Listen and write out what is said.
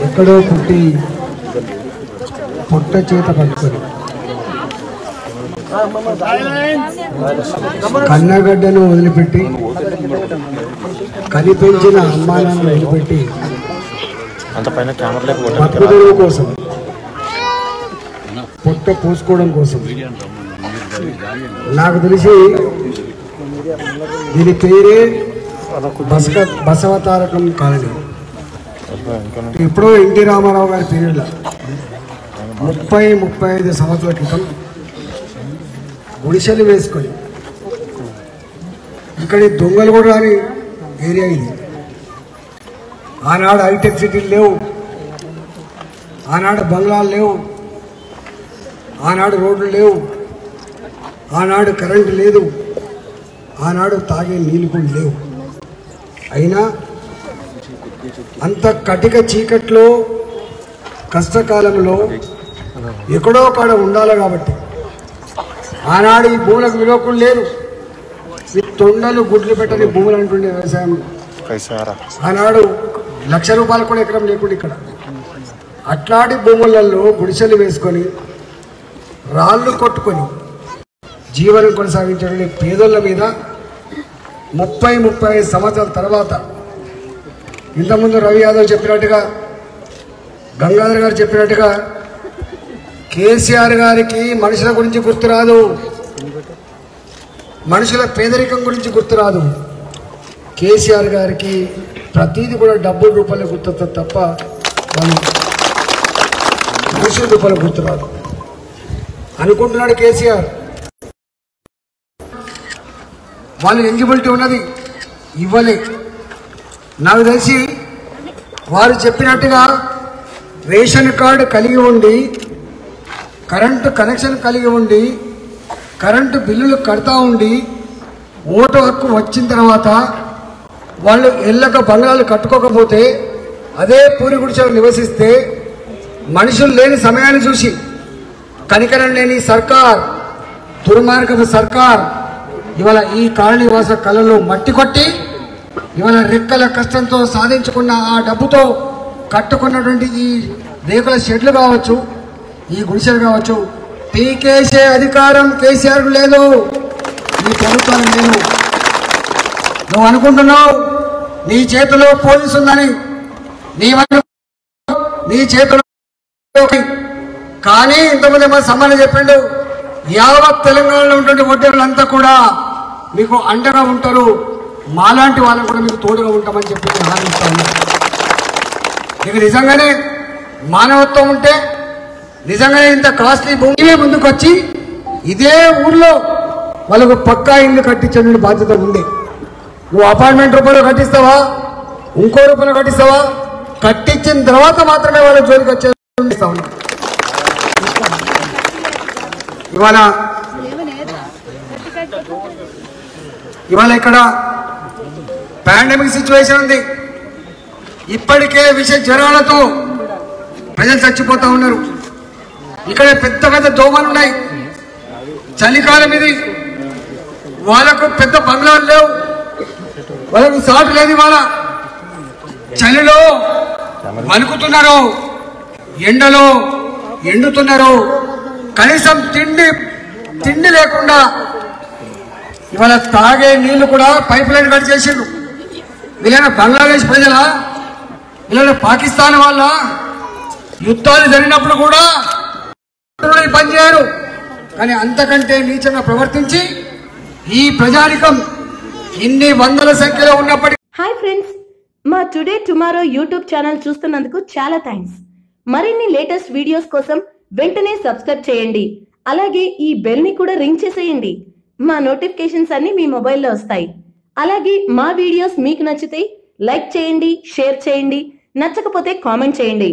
ఎక్కడో పుట్టి పొట్ట చేత పట్టుకొని కన్నగడ్డను వదిలిపెట్టి కనిపించిన అమ్మాయిలను వదిలిపెట్టి బతుకుదెరువు కోసం పొట్ట పోసుకోవడం కోసం నాకు తెలిసి దీని పేరే బసవతారకం కాలనీ. ఎప్పుడో ఎన్టీ రామారావు గారి పీరియడ్లో 30-35 సంవత్సరాల క్రితం గుడిసెలు వేసుకొని ఇక్కడి దొంగలు కూడా రాని ఏరియా ఇది. ఆనాడు హైటెక్ సిటీలు లేవు, ఆనాడు బంగ్లాలు లేవు, ఆనాడు రోడ్లు లేవు, ఆనాడు కరెంటు లేదు, ఆనాడు తాగే నీళ్ళు కూడా లేవు. అయినా అంత కటిక చీకట్లో కష్టకాలంలో ఎక్కడో కాడ ఉండాలి కాబట్టి ఆనాడు ఈ భూములకు విలువ కూడా లేదు. తొండలు గుడ్లు పెట్టని భూములు అంటుండే వ్యవసాయం. ఆనాడు ₹1,00,000 కూడా ఎకరం లేకుండా ఇక్కడ అట్లాంటి భూములలో గుడిసెలు వేసుకొని రాళ్ళు కొట్టుకొని జీవనం కొనసాగించే పేదోళ్ళ మీద 30-35 సంవత్సరాల తర్వాత ఇంతకుముందు రవి యాదవ్ చెప్పినట్టుగా, గంగాధర్ గారు చెప్పినట్టుగా కేసీఆర్ గారికి మనుషుల గురించి గుర్తురాదు, మనుషుల పేదరికం గురించి గుర్తురాదు. కేసీఆర్ గారికి ప్రతిదీ కూడా డబ్బుల రూపంలో గుర్తుంది తప్ప వాళ్ళు మనుషుల రూపంలో గుర్తురాదు అనుకుంటున్నాడు కేసీఆర్. వాళ్ళు ఎలిజిబిలిటీ ఉన్నది ఇవ్వలే. నాకు తెలిసి వారు చెప్పినట్టుగా రేషన్ కార్డు కలిగి ఉండి, కరెంటు కనెక్షన్ కలిగి ఉండి, కరెంటు బిల్లులు కడతా ఉండి, ఓటు హక్కు వచ్చిన తర్వాత వాళ్ళు ఇళ్ళక బంగ్లాలు కట్టుకోకపోతే అదే పూరి గుడిసెలు నివసిస్తే మనుషులు లేని సమయాన్ని చూసి కనికరం లేని సర్కార్, దుర్మార్గపు సర్కార్ ఇవాళ ఈ కాలనీవాస కళలో మట్టి కొట్టి ఇవాళ రెక్కల కష్టంతో సాధించుకున్న ఆ డబ్బుతో కట్టుకున్నటువంటి ఈ రేకుల షెడ్లు కావచ్చు, ఈ గుడిసెలు కావచ్చు, పీకేసే అధికారం కేసీఆర్కు లేదు, ఈ ప్రభుత్వానికి లేదు. నువ్వు అనుకుంటున్నావు నీ చేతిలో పోలీసు ఉందని, నీ చేతిలో, కానీ ఇంతకుముందు మన సమ్మానం చెప్పిండు, యావత్ తెలంగాణలో ఉన్నటువంటి వడ్డీలంతా కూడా మీకు అండగా ఉంటారు, మాలాంటి వాళ్ళని కూడా మీకు తోడుగా ఉంటామని చెప్పి హామీ ఇస్తాను. నీకు నిజంగానే మానవత్వం ఉంటే, నిజంగానే ఇంత కాస్ట్లీ భూమి ముందుకు వచ్చి ఇదే ఊర్లో వాళ్ళకు పక్కా ఇల్లు కట్టించే బాధ్యత ఉంది. నువ్వు అపార్ట్మెంట్ రూపంలో కట్టిస్తావా, ఇంకో రూపంలో కట్టిస్తావా, కట్టించిన తర్వాత మాత్రమే వాళ్ళ జోలికి వచ్చే ఉన్నా. ఇవాళ ఇక్కడ పాండమిక్ సిచ్యువేషన్ ఉంది. ఇప్పటికే విష జ్వరాలతో ప్రజలు చచ్చిపోతా ఉన్నారు. ఇక్కడ పెద్ద పెద్ద దోమలు ఉన్నాయి. చలికాలం ఇది, వాళ్ళకు పెద్ద బంగ్లాలు లేవు, వాళ్ళకు సాటు లేదు. ఇవాళ చలిలో వణుకుతున్నారు, ఎండలో ఎండుతున్నారు, కనీసం తిండి లేకుండా ఇవాళ తాగే నీళ్లు కూడా పైప్ లైన్ కట్ చేసిండ్రు. వీళ్ళైనా బంగ్లాదేశ్ ప్రజల, వీళ్ళైనా పాకిస్తాన్ వాళ్ళ, యుద్ధాలు జరిగినప్పుడు కూడా పనిచేయరు. కానీ అంతకంటే నీచంగా ప్రవర్తించి ఈ ప్రజానికం ఇన్ని వందల సంఖ్యలో ఉన్నప్పటికీ. హాయ్ ఫ్రెండ్స్, మా టుడే టుమారో యూట్యూబ్ ఛానల్ చూస్తున్నందుకు చాలా థ్యాంక్స్. మరిన్ని లేటెస్ట్ వీడియోస్ కోసం వెంటనే సబ్స్క్రైబ్ చేయండి. అలాగే ఈ బెల్ ని కూడా రింగ్ చేసేయండి. మా నోటిఫికేషన్స్ అన్ని మీ మొబైల్లో వస్తాయి. అలాగే మా వీడియోస్ మీకు నచ్చితే లైక్ చేయండి, షేర్ చేయండి, నచ్చకపోతే కామెంట్ చేయండి.